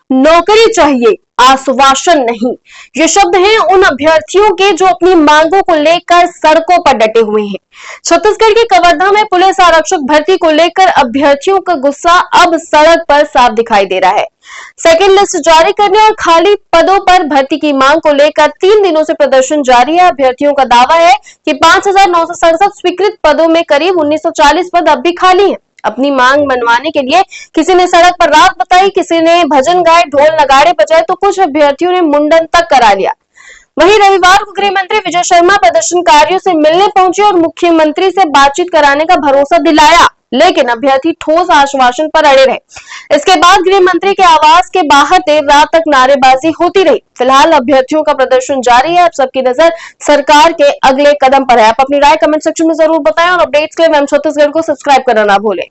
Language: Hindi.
नौकरी चाहिए, आश्वासन नहीं। ये शब्द हैं उन अभ्यर्थियों के जो अपनी मांगों को लेकर सड़कों पर डटे हुए हैं। छत्तीसगढ़ के कवर्धा में पुलिस आरक्षक भर्ती को लेकर अभ्यर्थियों का गुस्सा अब सड़क पर साफ दिखाई दे रहा है। सेकेंड लिस्ट जारी करने और खाली पदों पर भर्ती की मांग को लेकर 3 दिनों से प्रदर्शन जारी है। अभ्यर्थियों का दावा है कि 5,967 स्वीकृत पदों में करीब 1940 पद अब भी खाली हैं। अपनी मांग मनवाने के लिए किसी ने सड़क पर रात बताई, किसी ने भजन गाए, ढोल नगाड़े बजाए, तो कुछ अभ्यर्थियों ने मुंडन तक करा लिया। वहीं रविवार को गृह मंत्री विजय शर्मा प्रदर्शनकारियों से मिलने पहुंचे और मुख्यमंत्री से बातचीत कराने का भरोसा दिलाया, लेकिन अभ्यर्थी ठोस आश्वासन पर अड़े रहे। इसके बाद गृह मंत्री के आवास के बाहर देर रात तक नारेबाजी होती रही। फिलहाल अभ्यर्थियों का प्रदर्शन जारी है। अब सबकी नजर सरकार के अगले कदम पर है। आप अपनी राय कमेंट सेक्शन में जरूर बताएं और अपडेट्स के लिए मैम छत्तीसगढ़ को सब्सक्राइब करना ना भूलें।